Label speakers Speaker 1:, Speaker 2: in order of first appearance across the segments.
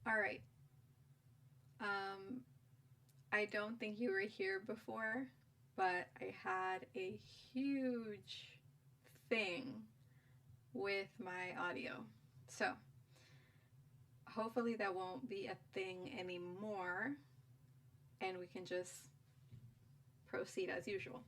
Speaker 1: All right. I don't think you were here before, but I had a huge thing with my audio. So hopefully that won't be a thing anymore and we can just proceed as usual.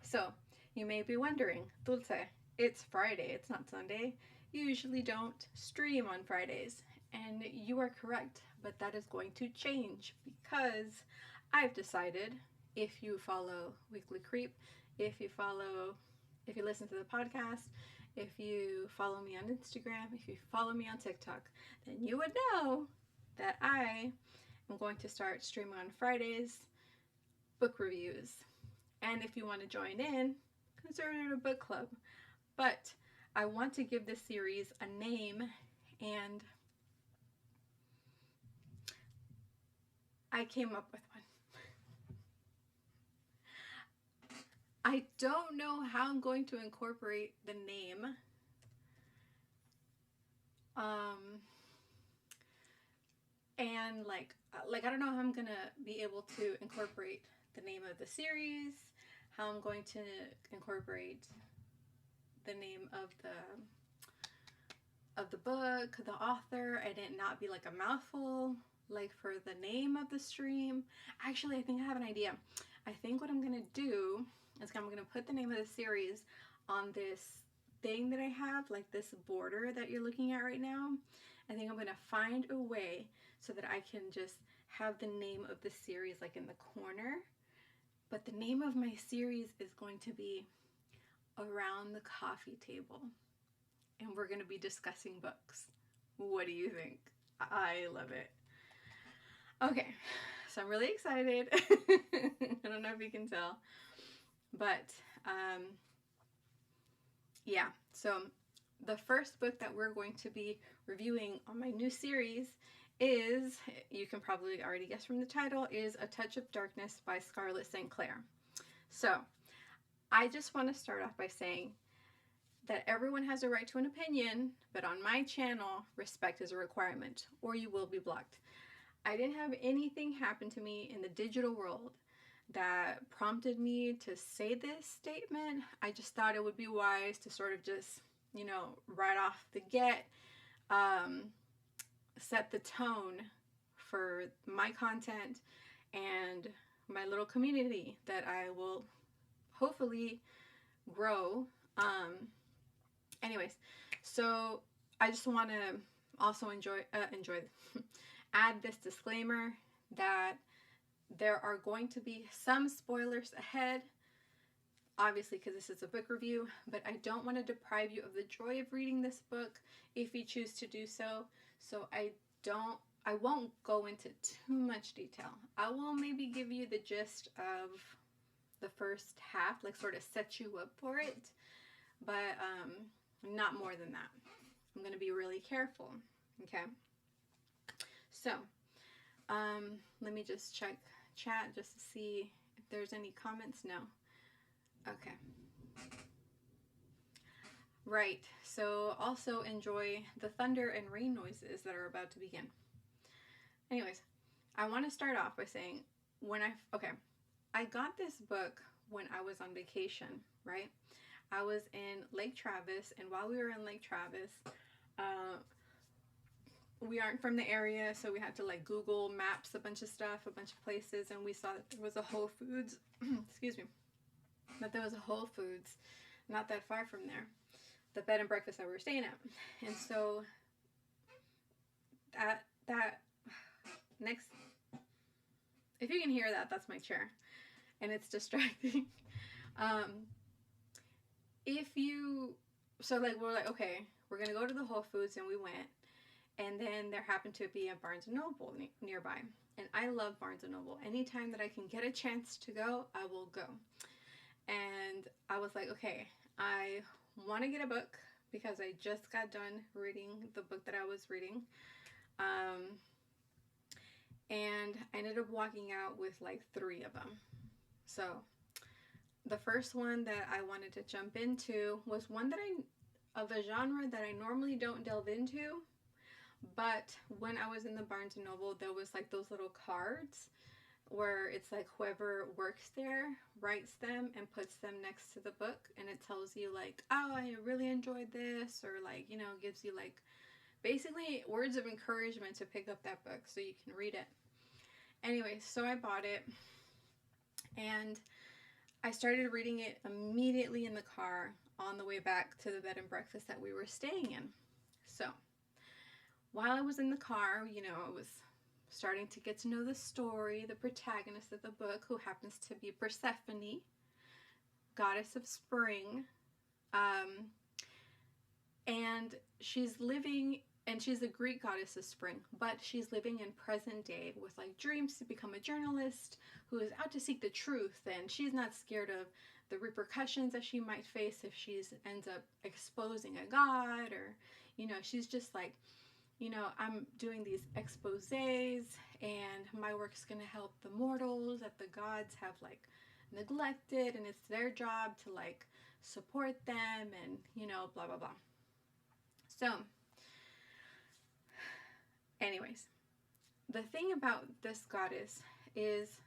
Speaker 1: So you may be wondering, Dulce, it's Friday, it's not Sunday. You usually don't stream on Fridays. And you are correct, but that is going to change because I've decided, if you follow Weekly Creep, if you follow, if you listen to the podcast, if you follow me on Instagram, if you follow me on TikTok, then you would know that I am going to start streaming on Fridays book reviews. And if you want to join in, Conservative Book Club. But I want to give this series a name, and I came up with one. I don't know how I'm going to incorporate the name. And I don't know how I'm gonna be able to incorporate the name of the series, how I'm going to incorporate the name of the book, the author, and it not be like a mouthful. Like for the name of the stream, actually, I think I have an idea. I think what I'm gonna do is I'm gonna put the name of the series on this thing that I have, like this border that you're looking at right now. I think I'm gonna find a way so that I can just have the name of the series like in the corner. But the name of my series is going to be Around the Coffee Table. And we're going to be discussing books. What do you think? I love it. Okay, so I'm really excited. I don't know if you can tell. But yeah, so the first book that we're going to be reviewing on my new series is, you can probably already guess from the title, is A Touch of Darkness by Scarlett St. Clair. So I just want to start off by saying that everyone has a right to an opinion, but on my channel, respect is a requirement, or you will be blocked. I didn't have anything happen to me in the digital world that prompted me to say this statement. I just thought it would be wise to sort of just, right off the get, set the tone for my content and my little community that I will hopefully grow. Anyways, so I just want to also enjoy add this disclaimer that there are going to be some spoilers ahead, obviously because this is a book review, but I don't want to deprive you of the joy of reading this book if you choose to do so. So I won't go into too much detail. I will maybe give you the gist of the first half, like sort of set you up for it, but not more than that. I'm going to be really careful. Okay. So, let me just check chat just to see if there's any comments. No. Okay. Right. So also enjoy the thunder and rain noises that are about to begin. Anyways, I want to start off by saying I got this book when I was on vacation, right? I was in Lake Travis, and while we were in Lake Travis, we aren't from the area, so we had to like Google Maps a bunch of stuff, a bunch of places, and we saw that there was a Whole Foods, excuse me, that there was a Whole Foods not that far from there, the bed and breakfast that we were staying at. And so that next, if you can hear that, that's my chair, and it's distracting. We're like, okay, we're gonna go to the Whole Foods, and we went, and then there happened to be a Barnes & Noble nearby, and I love Barnes & Noble. Anytime that I can get a chance to go, I will go. And I was like, okay, I want to get a book because I just got done reading the book that I was reading, and I ended up walking out with like 3 of them. So the first one that I wanted to jump into was one of a genre that I normally don't delve into, But when I was in the Barnes and Noble, there was like those little cards where it's like whoever works there writes them and puts them next to the book, and it tells you like, oh, I really enjoyed this, or like, you know, gives you like basically words of encouragement to pick up that book so you can read it. Anyway, so I bought it and I started reading it immediately in the car on the way back to the bed and breakfast that we were staying in. So while I was in the car, you know, I was starting to get to know the story, the protagonist of the book, who happens to be Persephone, goddess of spring. Um, and she's living, and she's a Greek goddess of spring, but she's living in present day with like dreams to become a journalist who is out to seek the truth, and she's not scared of the repercussions that she might face if she ends up exposing a god, or, you know, she's just like, you know, I'm doing these exposés and my work's going to help the mortals that the gods have like neglected, and it's their job to like support them, and, you know, blah blah blah. So anyways, the thing about this goddess is,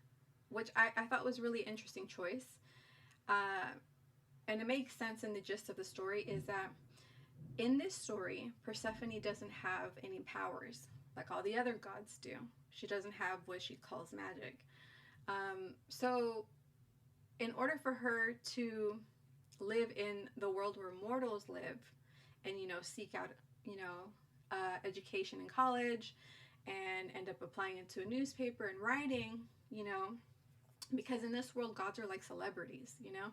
Speaker 1: which I thought was really interesting choice, and it makes sense in the gist of the story, is that in this story, Persephone doesn't have any powers like all the other gods do. She doesn't have what she calls magic. So in order for her to live in the world where mortals live and, you know, seek out, you know, education in college and end up applying into a newspaper and writing, you know, because in this world, gods are like celebrities, you know?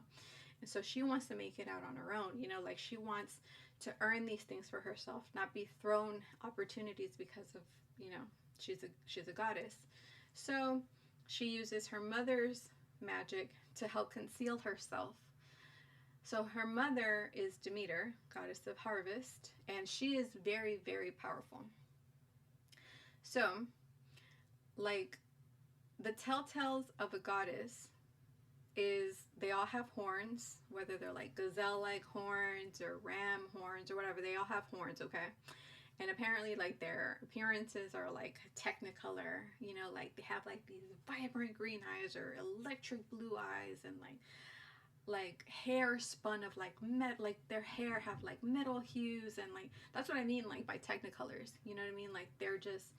Speaker 1: And so she wants to make it out on her own, you know, like she wants to earn these things for herself, not be thrown opportunities because of, you know, she's a goddess. So she uses her mother's magic to help conceal herself. So her mother is Demeter, goddess of harvest, and she is very, very powerful. So, like, the telltales of a goddess is they all have horns, whether they're like gazelle-like horns or ram horns or whatever, they all have horns, okay? And apparently, like, their appearances are like technicolor, you know, like they have like these vibrant green eyes or electric blue eyes, and like hair spun of like like their hair have like metal hues, and like that's what I mean like by technicolors, you know what I mean? Like they're just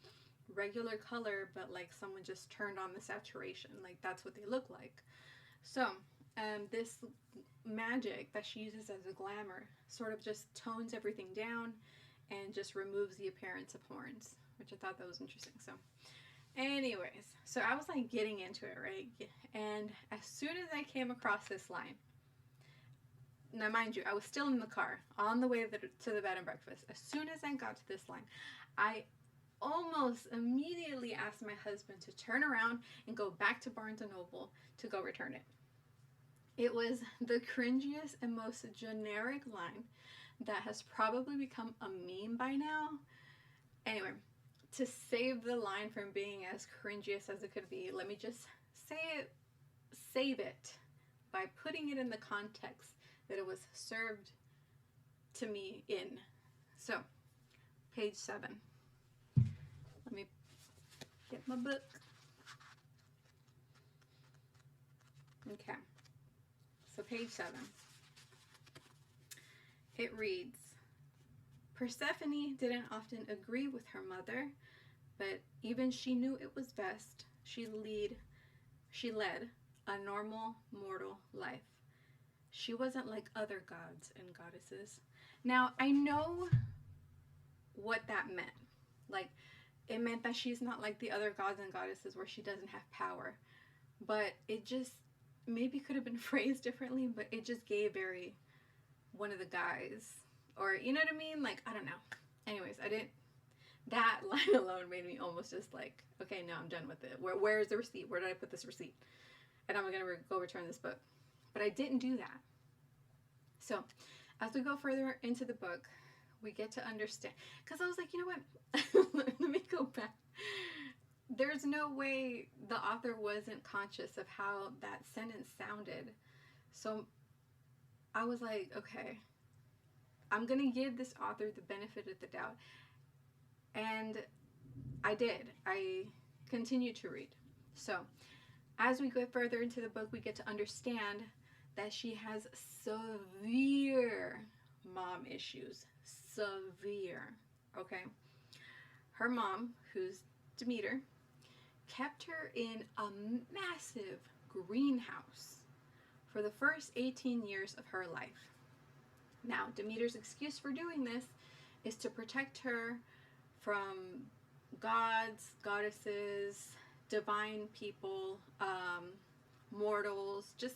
Speaker 1: regular color, but like someone just turned on the saturation, like that's what they look like. So this magic that she uses as a glamour sort of just tones everything down and just removes the appearance of horns, which I thought that was interesting. So anyways, so I was like getting into it, right? And as soon as I came across this line, now mind you, I was still in the car on the way to the bed and breakfast. As soon as I got to this line, I almost immediately asked my husband to turn around and go back to Barnes and Noble to go return it. It was the cringiest and most generic line that has probably become a meme by now. Anyway, to save the line from being as cringiest as it could be, let me just save it by putting it in the context that it was served to me in. So, page 7. Let me get my book. Okay, so page 7. It reads, Persephone didn't often agree with her mother, but even she knew it was best. She led a normal mortal life. She wasn't like other gods and goddesses. Now, I know what that meant. Like, it meant that she's not like the other gods and goddesses where she doesn't have power. But it just maybe could have been phrased differently, but it just gave very one of the guys, or you know what I mean? Like, I don't know. Anyways, that line alone made me almost just like, okay, no, I'm done with it. Where is the receipt? Where did I put this receipt? And I'm going to go return this book. But I didn't do that. So as we go further into the book, we get to understand. Because I was like, you know what? Let me go back. There's no way the author wasn't conscious of how that sentence sounded. So I was like, okay, I'm going to give this author the benefit of the doubt. And I did. I continued to read. So, as we go further into the book, we get to understand that she has severe mom issues. Severe. Okay? Her mom, who's Demeter, kept her in a massive greenhouse for the first 18 years of her life. Now, Demeter's excuse for doing this is to protect her from gods, goddesses, divine people, mortals, just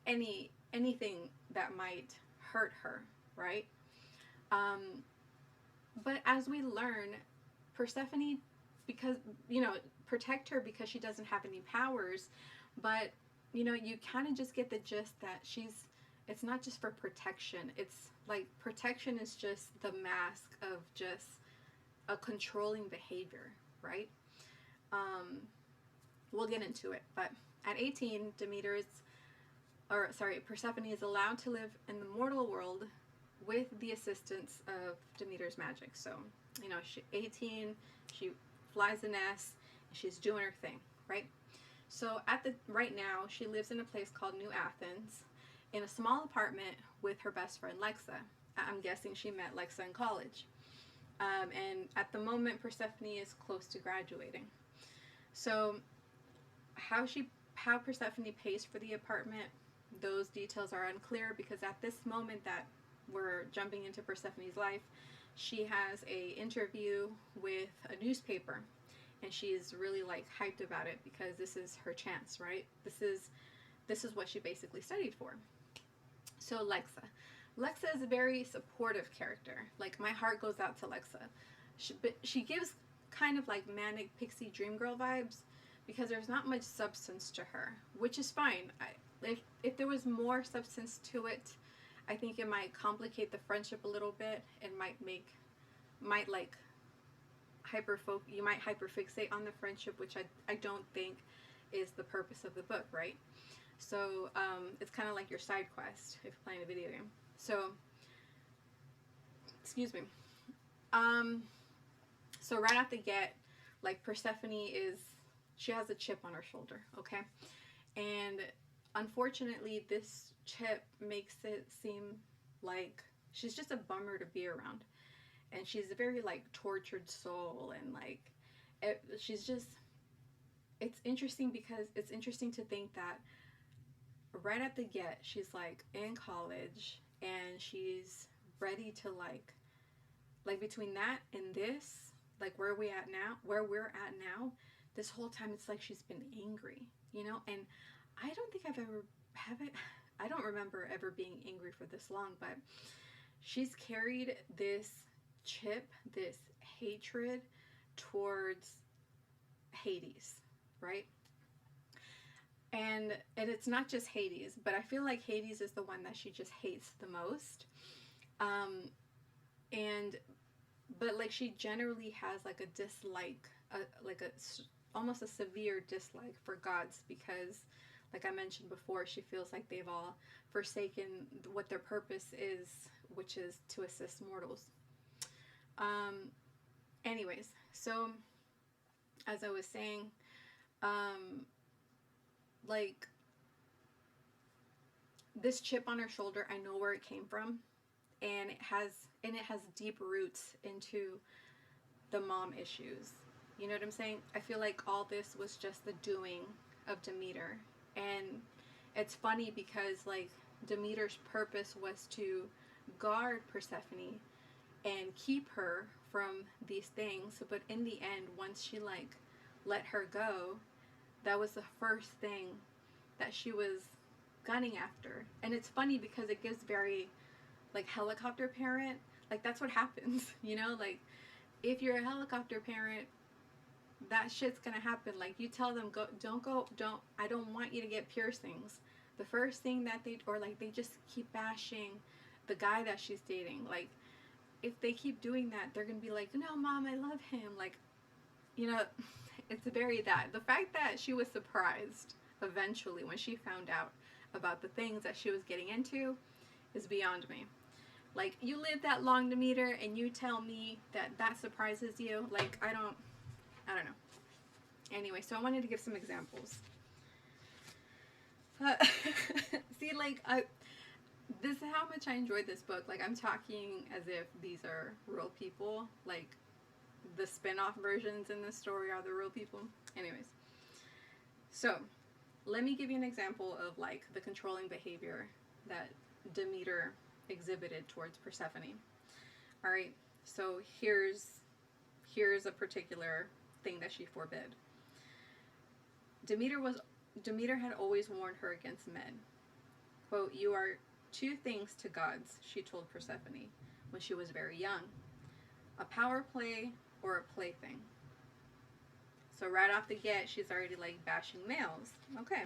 Speaker 1: anything that might hurt her, right? But as we learn, Persephone, because protect her because she doesn't have any powers, but you kind of just get the gist that it's not just for protection. It's like protection is just the mask of just a controlling behavior, right? We'll get into it, but at 18, Persephone is allowed to live in the mortal world with the assistance of Demeter's magic. So, she's 18, she flies a nest, and she's doing her thing, right? So right now, she lives in a place called New Athens, in a small apartment with her best friend Lexa. I'm guessing she met Lexa in college. And at the moment, Persephone is close to graduating. So how Persephone pays for the apartment, those details are unclear, because at this moment that we're jumping into Persephone's life, she has a interview with a newspaper, and she's really like hyped about it because this is her chance, right? This is what she basically studied for. So Lexa is a very supportive character. Like, my heart goes out to Lexa. She gives kind of like manic pixie dream girl vibes because there's not much substance to her, which is fine. If there was more substance to it, I think it might complicate the friendship a little bit and you might hyperfixate on the friendship, which I don't think is the purpose of the book, right? So it's kind of like your side quest if you're playing a video game. So, excuse me. So right off the get, like, Persephone she has a chip on her shoulder, okay? And unfortunately, this chip makes it seem like she's just a bummer to be around. And she's a very, like, tortured soul, and, like, it's interesting because it's interesting to think that right at the get, she's, like, in college, and she's ready to, like between that and this, like, where we're at now, this whole time it's like she's been angry, and I don't think I don't remember ever being angry for this long, but she's carried this chip, this hatred towards Hades, right? And it's not just Hades, but I feel like Hades is the one that she just hates the most. But like, she generally has like a dislike, almost a severe dislike for gods, because, like I mentioned before, she feels like they've all forsaken what their purpose is, which is to assist mortals. Anyways, so as I was saying, like, this chip on her shoulder, I know where it came from, and it has deep roots into the mom issues. You know what I'm saying? I feel like all this was just the doing of Demeter. And it's funny because, like, Demeter's purpose was to guard Persephone and keep her from these things, but in the end, once she, like, let her go, that was the first thing that she was gunning after. And it's funny because it gives very, like, helicopter parent, like, that's what happens, like, if you're a helicopter parent, that shit's gonna happen. Like, you tell them, I don't want you to get piercings. The first thing that they just keep bashing the guy that she's dating. Like, if they keep doing that, they're gonna be like, no, mom, I love him. Like, it's very that. The fact that she was surprised eventually when she found out about the things that she was getting into is beyond me. Like, you live that long, Demeter, and you tell me that that surprises you. Like, I don't know. Anyway, so I wanted to give some examples. See, like, this is how much I enjoyed this book. Like, I'm talking as if these are real people. Like, the spin-off versions in this story are the real people. Anyways, so let me give you an example of, like, the controlling behavior that Demeter exhibited towards Persephone. All right, so here's a particular thing that she forbid. Demeter had always warned her against men. Quote, "You are two things to gods," she told Persephone when she was very young: a power play or a plaything. So right off the get, she's already like bashing males. Okay.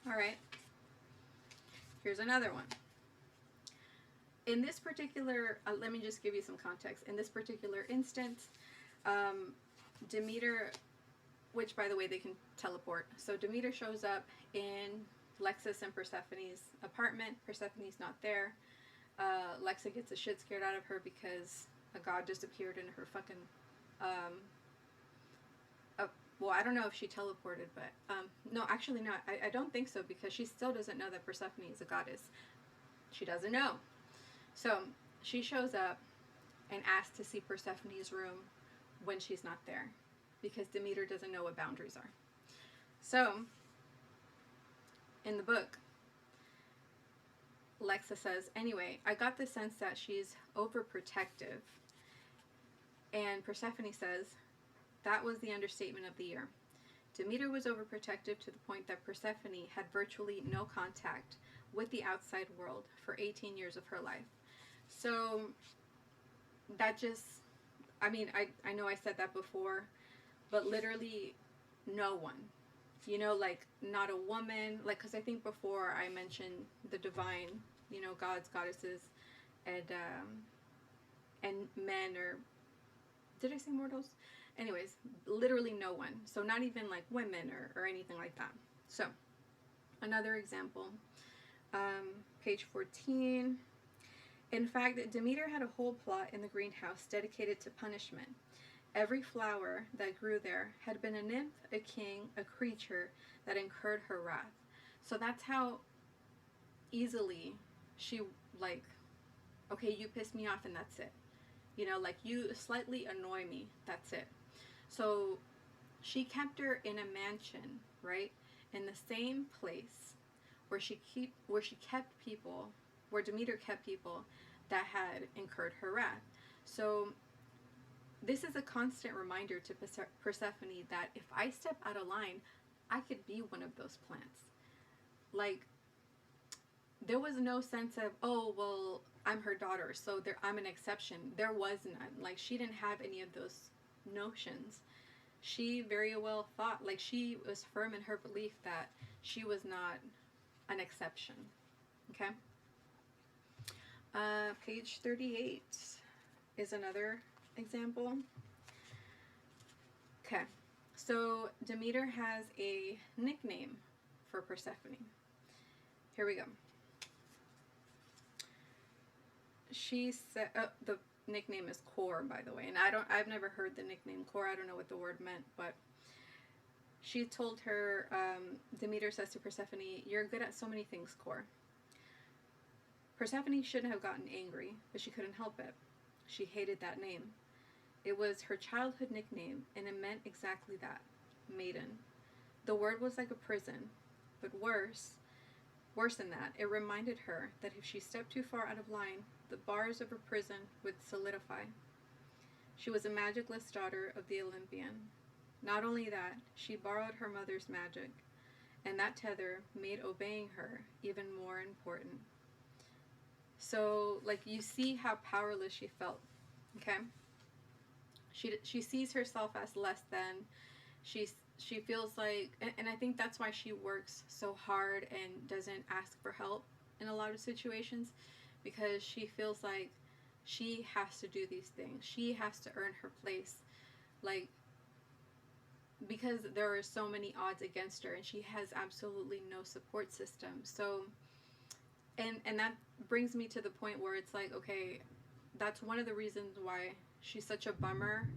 Speaker 1: All right. Here's another one. In this particular, let me just give you some context. In this particular instance, Demeter, which by the way, they can teleport. So Demeter shows up in Lexus and Persephone's apartment. Persephone's not there. Lexa gets the shit scared out of her because a god disappeared in her fucking, well, I don't know if she teleported, but, no, actually not. I don't think so, because she still doesn't know that Persephone is a goddess. She doesn't know. So, she shows up and asks to see Persephone's room when she's not there, because Demeter doesn't know what boundaries are. So, in the book, Lexa says, "Anyway, I got the sense that she's overprotective." And Persephone says, "That was the understatement of the year. Demeter was overprotective to the point that Persephone had virtually no contact with the outside world for 18 years of her life." So that just, I mean, I know I said that before, but literally no one, you know, like not a woman, like, because I think before I mentioned the divine, you know, gods, goddesses, and men, or did I say mortals? Anyways, literally no one. So not even like women or anything like that. So another example, page 14. In fact, Demeter had a whole plot in the greenhouse dedicated to punishment. Every flower that grew there had been a nymph, a king, a creature that incurred her wrath. So that's how easily she, like, okay, you piss me off and that's it. You know, like, you slightly annoy me, that's it. So she kept her in a mansion, right? In the same place where where Demeter kept people that had incurred her wrath. So this is a constant reminder to Persephone that if I step out of line, I could be one of those plants. Like, there was no sense of, oh, well, I'm her daughter, so I'm an exception. There was none. Like, she didn't have any of those notions. She very well thought, like, she was firm in her belief that she was not an exception. Okay? Page 38 is another example. Okay, so Demeter has a nickname for Persephone. Here we go. She said, the nickname is Core, by the way, and I've never heard the nickname Core. I don't know what the word meant, but she told her, Demeter says to Persephone, "You're good at so many things, Core." Persephone shouldn't have gotten angry, but she couldn't help it. She hated that name. It was her childhood nickname, and it meant exactly that, maiden. The word was like a prison, but worse than that, it reminded her that if she stepped too far out of line, the bars of her prison would solidify. She was a magicless daughter of the Olympian. Not only that, she borrowed her mother's magic, and that tether made obeying her even more important. So, like, you see how powerless she felt, okay? She sees herself as less than. She feels like, and I think that's why she works so hard and doesn't ask for help in a lot of situations, because she feels like she has to do these things. She has to earn her place, like, because there are so many odds against her, and she has absolutely no support system. So And that brings me to the point where it's like, okay, that's one of the reasons why she's such a bummer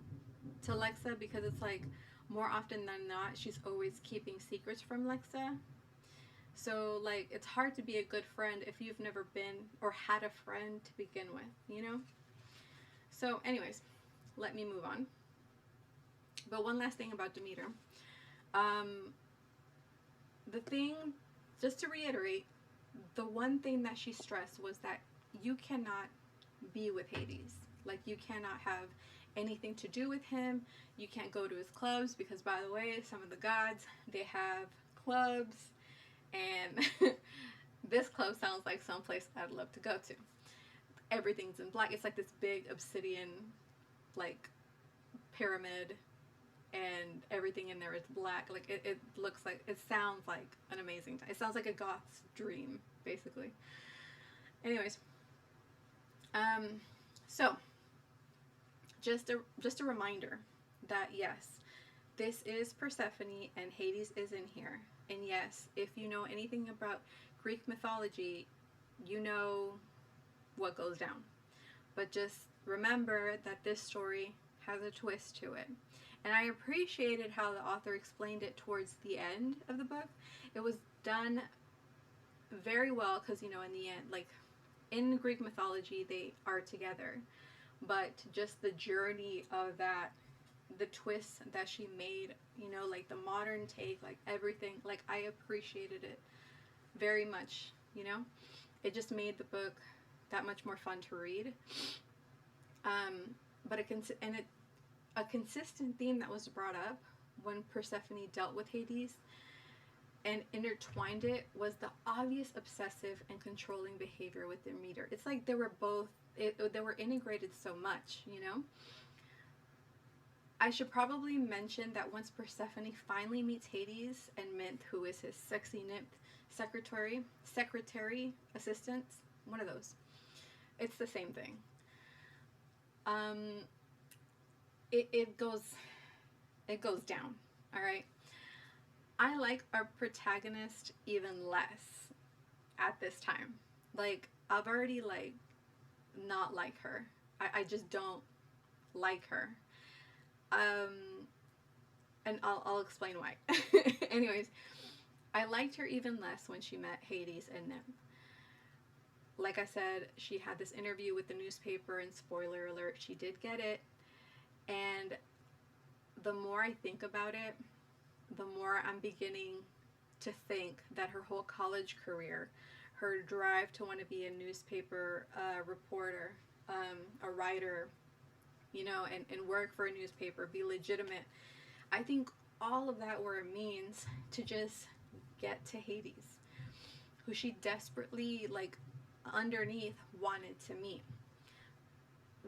Speaker 1: to Lexa, because it's like more often than not she's always keeping secrets from Lexa. So like it's hard to be a good friend if you've never been or had a friend to begin with, you know? So anyways, let me move on. But one last thing about Demeter. The thing, just to reiterate, the one thing that she stressed was that you cannot be with Hades. Like, you cannot have anything to do with him. You can't go to his clubs because, by the way, some of the gods, they have clubs. And this club sounds like someplace I'd love to go to. Everything's in black. It's like this big obsidian, like, pyramid. And everything in there is black. Like, it looks like, it sounds like an amazing time. It sounds like a goth's dream, basically. Anyways. So, just a reminder that yes, this is Persephone and Hades is in here. And yes, if you know anything about Greek mythology, you know what goes down. But just remember that this story has a twist to it. And I appreciated how the author explained it towards the end of the book. It was done very well because, you know, in the end, like, in Greek mythology, they are together. But just the journey of that, the twists that she made, you know, like the modern take, like everything, like I appreciated it very much, you know. It just made the book that much more fun to read. But a consistent theme that was brought up when Persephone dealt with Hades and intertwined it was the obvious obsessive and controlling behavior with Demeter. It's like they were both, they were integrated so much, you know? I should probably mention that once Persephone finally meets Hades and Mint, who is his sexy nymph secretary, assistant, one of those. It's the same thing. It goes down, all right? I like our protagonist even less at this time. Like, I've already, like, not like her. I just don't like her. And I'll explain why. Anyways, I liked her even less when she met Hades and Nim. Like I said, she had this interview with the newspaper, and spoiler alert, she did get it. And the more I think about it, the more I'm beginning to think that her whole college career, her drive to want to be a newspaper reporter, a writer, you know, and work for a newspaper, be legitimate, I think all of that were a means to just get to Hades, who she desperately, like, underneath wanted to meet.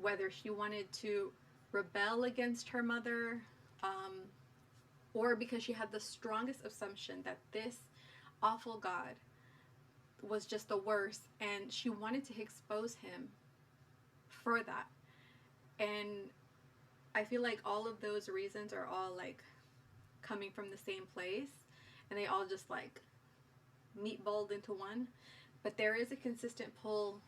Speaker 1: Whether she wanted to rebel against her mother, or because she had the strongest assumption that this awful god was just the worst, and she wanted to expose him for that. And I feel like all of those reasons are all, like, coming from the same place, and they all just, like, meatballed into one. But there is a consistent pull,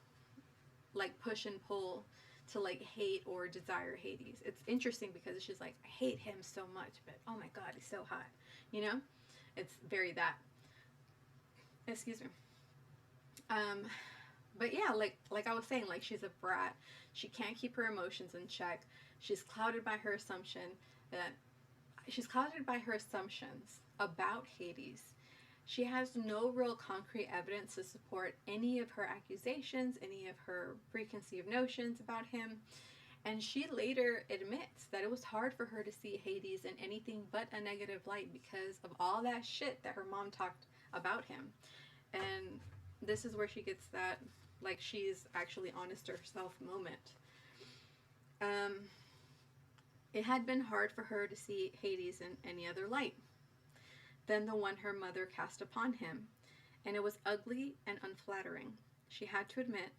Speaker 1: like, push and pull to, like, hate or desire Hades. It's interesting because she's like, I hate him so much, but oh my god, he's so hot, you know? It's very that. Excuse me. But yeah, like I was saying, like, she's a brat. She can't keep her emotions in check. She's clouded by her assumptions about Hades. She has no real concrete evidence to support any of her accusations, any of her preconceived notions about him. And she later admits that it was hard for her to see Hades in anything but a negative light because of all that shit that her mom talked about him. And this is where she gets that, like, she's actually honest to herself moment. It had been hard for her to see Hades in any other light than the one her mother cast upon him, and it was ugly and unflattering. She had to admit,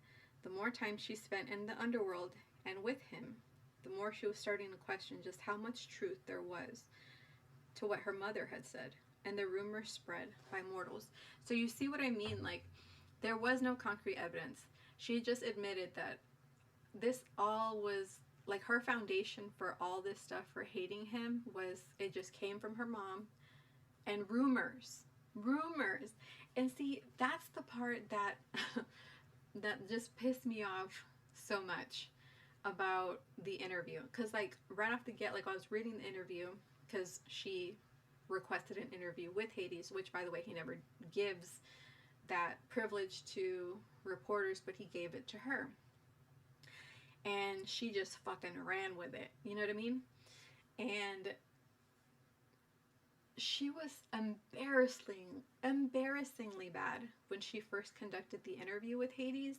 Speaker 1: the more time she spent in the underworld and with him, the more she was starting to question just how much truth there was to what her mother had said, and the rumors spread by mortals. So you see what I mean? Like, There was no concrete evidence. She just admitted that this all was like her foundation for all this stuff for hating him was it just came from her mom and rumors. Rumors. And see, that's the part that that just pissed me off so much about the interview. Because, like, right off the get, like, I was reading the interview because she requested an interview with Hades, which, by the way, he never gives that privilege to reporters, but he gave it to her. And she just fucking ran with it. You know what I mean? And she was embarrassingly bad when she first conducted the interview with Hades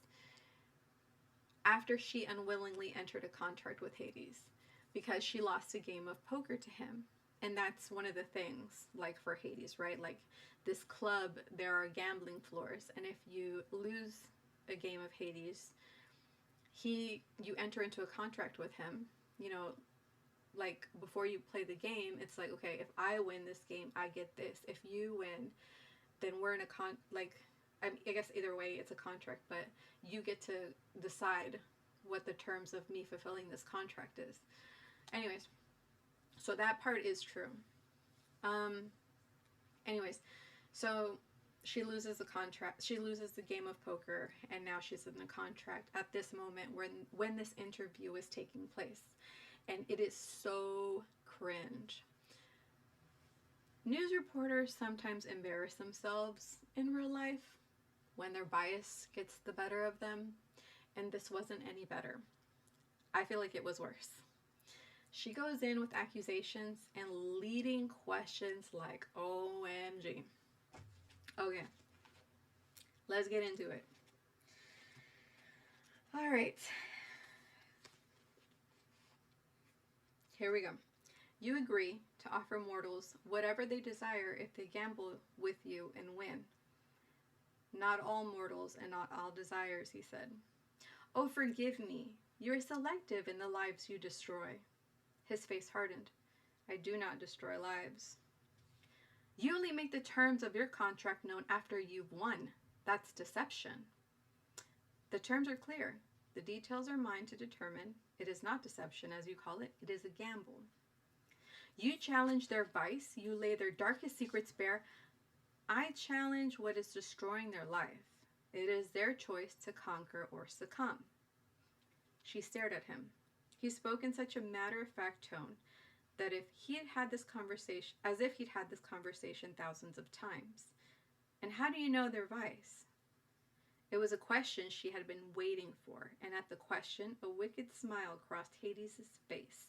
Speaker 1: after she unwillingly entered a contract with Hades because she lost a game of poker to him. And that's one of the things, like, for Hades, right? Like, this club, there are gambling floors, and if you lose a game of Hades, you enter into a contract with him, you know, like, before you play the game, it's like, okay, if I win this game, I get this. If you win, then we're in a I guess either way, it's a contract, but you get to decide what the terms of me fulfilling this contract is. Anyways, so that part is true. Anyways, so she loses the contract. She loses the game of poker, and now she's in a contract at this moment when this interview is taking place. And it is so cringe. News reporters sometimes embarrass themselves in real life when their bias gets the better of them, and this wasn't any better. I feel like it was worse. She goes in with accusations and leading questions like, OMG. Okay, let's get into it. All right. Here we go. You agree to offer mortals whatever they desire if they gamble with you and win. Not all mortals and not all desires, he said. Oh, forgive me. You are selective in the lives you destroy. His face hardened. I do not destroy lives. You only make the terms of your contract known after you've won. That's deception. The terms are clear. The details are mine to determine. It is not deception, as you call it. It is a gamble. You challenge their vice. You lay their darkest secrets bare. I challenge what is destroying their life. It is their choice to conquer or succumb. She stared at him. He spoke in such a matter-of-fact tone that if he'd had this conversation thousands of times. And how do you know their vice? It was a question she had been waiting for, and at the question, a wicked smile crossed Hades' face.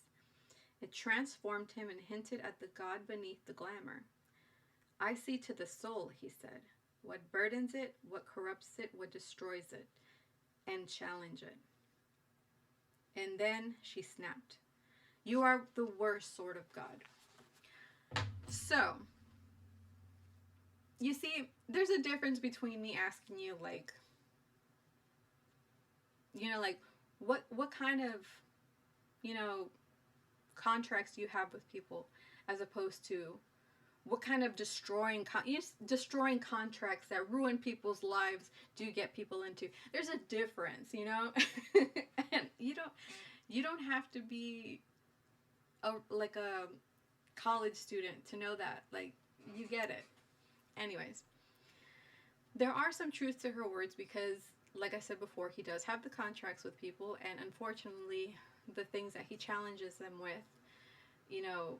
Speaker 1: It transformed him and hinted at the god beneath the glamour. I see to the soul, he said, what burdens it, what corrupts it, what destroys it, and challenge it. And then she snapped. You are the worst sort of god. So, you see, there's a difference between me asking you, like, you know, like, what kind of, you know, contracts do you have with people, as opposed to what kind of destroying contracts that ruin people's lives do you get people into. There's a difference, you know. And you don't have to be like a college student to know that. Like, you get it. Anyways, there are some truth to her words because, like I said before, he does have the contracts with people, and unfortunately, the things that he challenges them with, you know,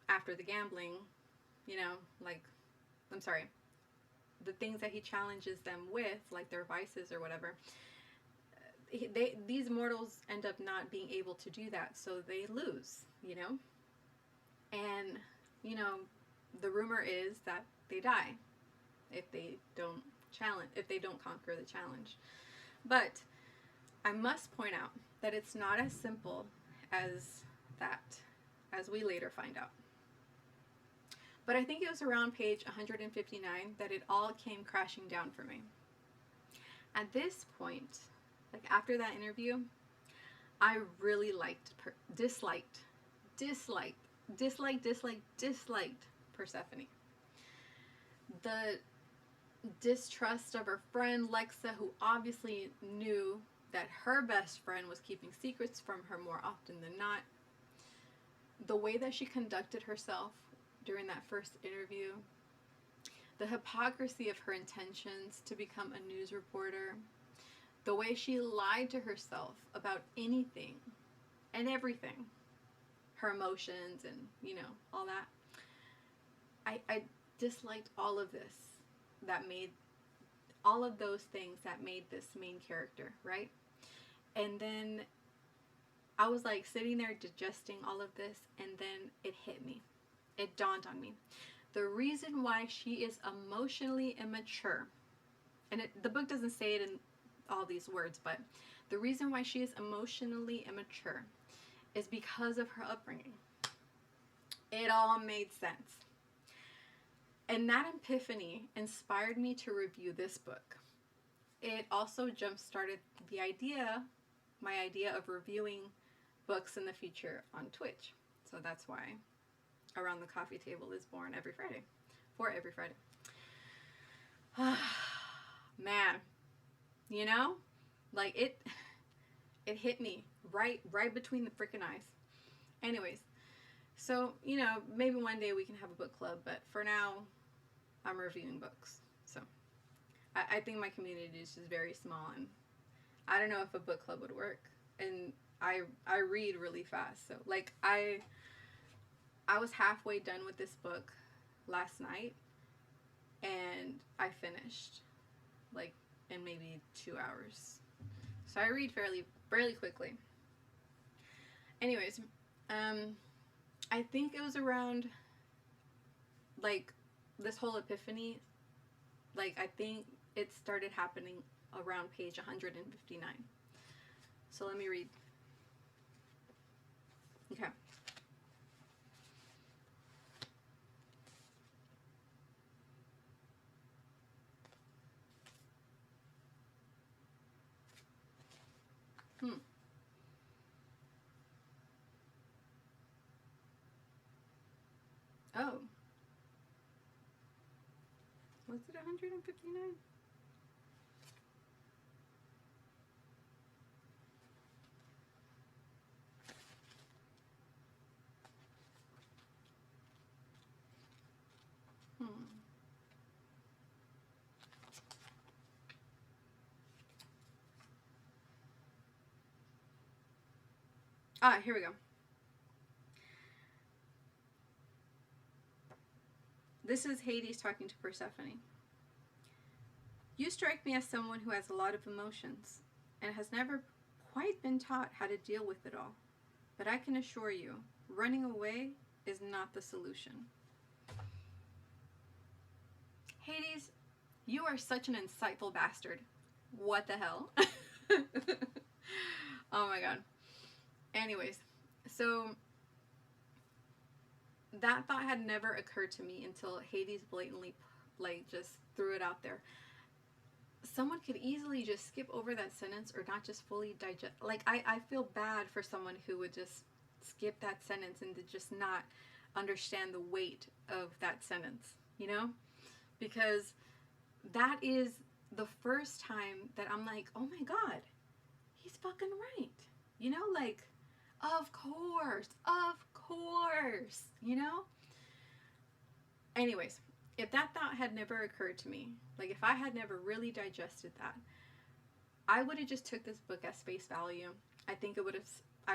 Speaker 1: after the gambling, you know, like, I'm sorry, the things that he challenges them with, like their vices or whatever, these mortals end up not being able to do that, so they lose, you know, and, you know, the rumor is that they die if they don't conquer the challenge. But I must point out that it's not as simple as that, as we later find out. But I think it was around page 159 that it all came crashing down for me. At this point, like after that interview, I really disliked Persephone. distrust of her friend Lexa, who obviously knew that her best friend was keeping secrets from her more often than not. The way that she conducted herself during that first interview, the hypocrisy of her intentions to become a news reporter, the way she lied to herself about anything and everything, her emotions and, all that. I disliked all of this that made, all of those things that made this main character, right? And then I was like sitting there digesting all of this, and then it hit me. It dawned on me. The reason why she is emotionally immature, and the book doesn't say it in all these words, but the reason why she is emotionally immature is because of her upbringing. It all made sense. And that epiphany inspired me to review this book. It also jump-started my idea of reviewing books in the future on Twitch. So that's why Around the Coffee Table is born every Friday. For every Friday. Man, like it hit me right between the freaking eyes. Anyways, so, maybe one day we can have a book club, but for now, I'm reviewing books. So, I think my community is just very small, and I don't know if a book club would work. And I read really fast, so, like, I was halfway done with this book last night, and I finished, like, in maybe 2 hours. So I read fairly quickly. Anyways, I think it was around, like, this whole epiphany, like, I think it started happening around page 159. So let me read. Okay. Oh. Was it 159? Here we go. This is Hades talking to Persephone. You strike me as someone who has a lot of emotions and has never quite been taught how to deal with it all. But I can assure you, running away is not the solution. Hades, you are such an insightful bastard. What the hell? Oh my god. Anyways, so that thought had never occurred to me until Hades blatantly, like, just threw it out there. Someone could easily just skip over that sentence or not just fully digest. Like, I feel bad for someone who would just skip that sentence and to just not understand the weight of that sentence, Because that is the first time that I'm like, oh my god, he's fucking right. Like, of course. Anyways, if that thought had never occurred to me, like if I had never really digested that, I would have just took this book as face value. I think I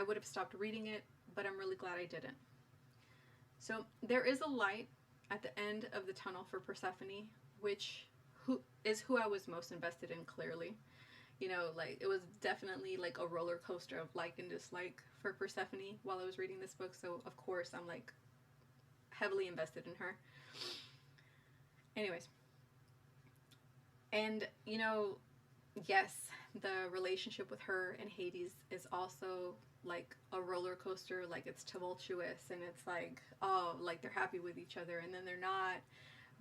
Speaker 1: would have stopped reading it, but I'm really glad I didn't. So there is a light at the end of the tunnel for Persephone, who I was most invested in, clearly. Like, it was definitely like a roller coaster of like and dislike for Persephone while I was reading this book, so of course I'm like heavily invested in her. Anyways, and yes, the relationship with her and Hades is also like a roller coaster. Like, it's tumultuous, and it's like, oh, like they're happy with each other and then they're not.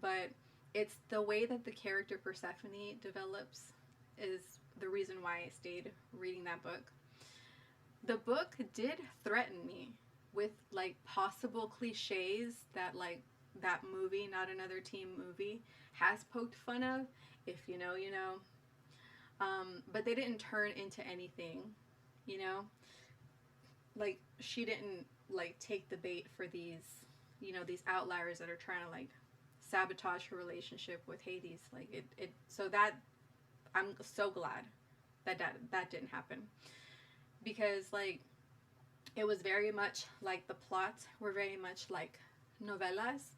Speaker 1: But it's the way that the character Persephone develops is the reason why I stayed reading that book. The book did threaten me with like possible cliches that like that movie, Not Another Teen Movie, has poked fun of, If you know, you know. But they didn't turn into anything, you know? Like, she didn't, like, take the bait for these, you know, these outliers that are trying to, like, sabotage her relationship with Hades. Like, so that, I'm so glad that didn't happen. Because, like, it was very much like the plots were very much like novelas,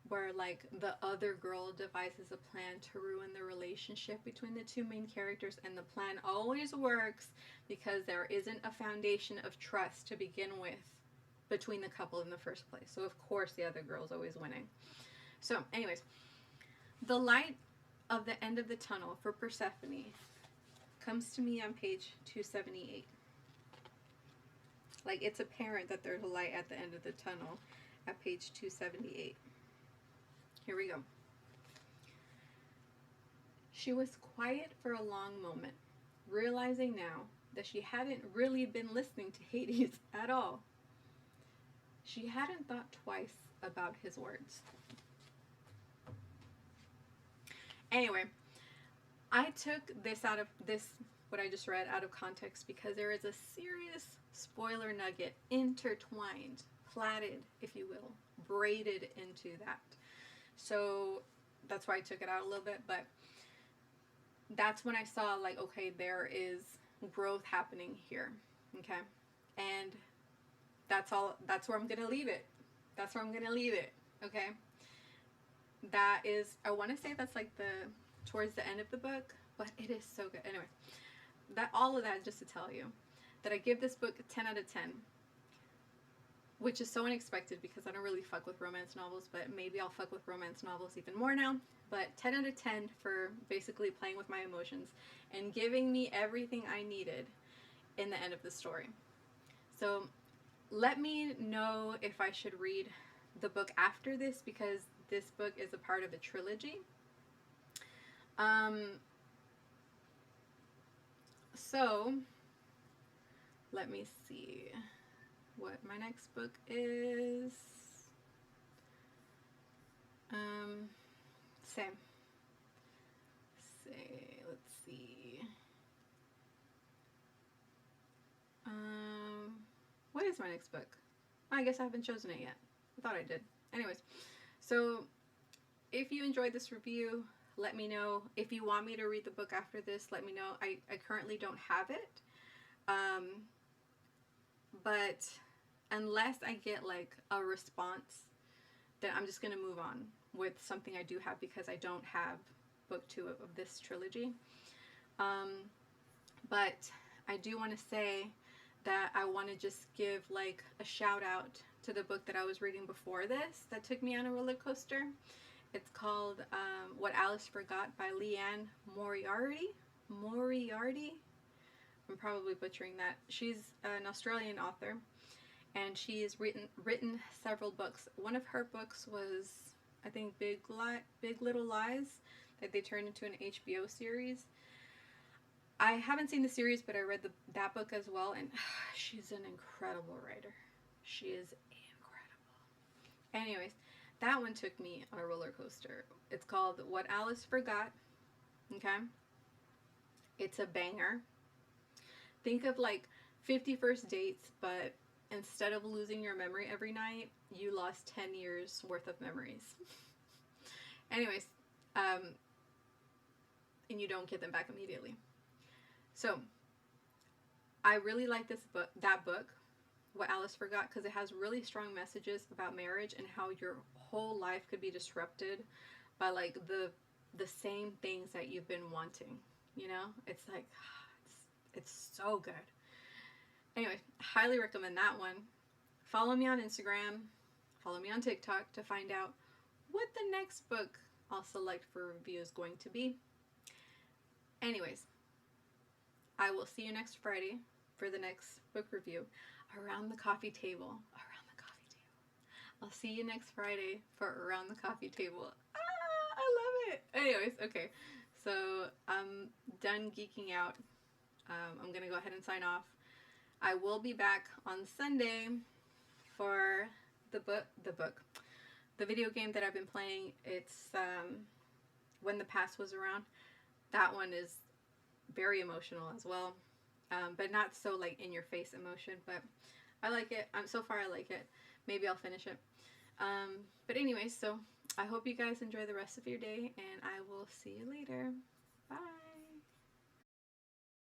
Speaker 1: where like the other girl devises a plan to ruin the relationship between the two main characters, and the plan always works because there isn't a foundation of trust to begin with between the couple in the first place. So of course the other girl's always winning. So anyways, the light of the end of the tunnel for Persephone comes to me on page 278. Like, it's apparent that there's a light at the end of the tunnel at page 278. Here we go. She was quiet for a long moment, realizing now that she hadn't really been listening to Hades at all. She hadn't thought twice about his words. Anyway, I took what I just read out of context because there is a serious spoiler nugget intertwined, plaited, if you will, braided into that. So that's why I took it out a little bit, but that's when I saw, like, okay, there is growth happening here, okay? And that's where I'm gonna leave it. That's where I'm gonna leave it, okay? That is, I want to say that's like towards the end of the book, but it is so good. Anyway, all of that just to tell you that I give this book a 10 out of 10, which is so unexpected because I don't really fuck with romance novels, but maybe I'll fuck with romance novels even more now. But 10 out of 10 for basically playing with my emotions and giving me everything I needed in the end of the story. So let me know if I should read the book after this, because this book is a part of a trilogy. So let me see what my next book is. Let's see. What is my next book? I guess I haven't chosen it yet. I thought I did. Anyways, so if you enjoyed this review, let me know. If you want me to read the book after this, let me know. I currently don't have it. But unless I get like a response, then I'm just going to move on with something I do have, because I don't have book 2 of this trilogy. But I do want to say that I want to just give like a shout out to the book that I was reading before this that took me on a roller coaster. It's called What Alice Forgot by Leanne Moriarty. I'm probably butchering that. She's an Australian author, and she's written several books. One of her books was, I think, Big Little Lies, that they turned into an HBO series. I haven't seen the series, but I read that book as well, and she's an incredible writer. She is incredible. Anyways, that one took me on a roller coaster. It's called What Alice Forgot. Okay? It's a banger. Think of like 50 First Dates, but instead of losing your memory every night, you lost 10 years worth of memories. Anyways, and you don't get them back immediately. So, I really like that book, What Alice Forgot, because it has really strong messages about marriage and how your whole life could be disrupted by like the same things that you've been wanting. You know, it's like, it's so good. Anyway, highly recommend that one. Follow me on Instagram, follow me on TikTok to find out what the next book I'll select for review is going to be. Anyways, I will see you next Friday for the next book review around the coffee table. I'll see you next Friday for Around the Coffee Table. I love it. Anyways, okay. So I'm done geeking out. I'm going to go ahead and sign off. I will be back on Sunday for the video game that I've been playing. It's When the Past Was Around. That one is very emotional as well, but not so like in your face emotion. But I like it. So far I like it. Maybe I'll finish it. But anyways, so I hope you guys enjoy the rest of your day, and I will see you later. Bye.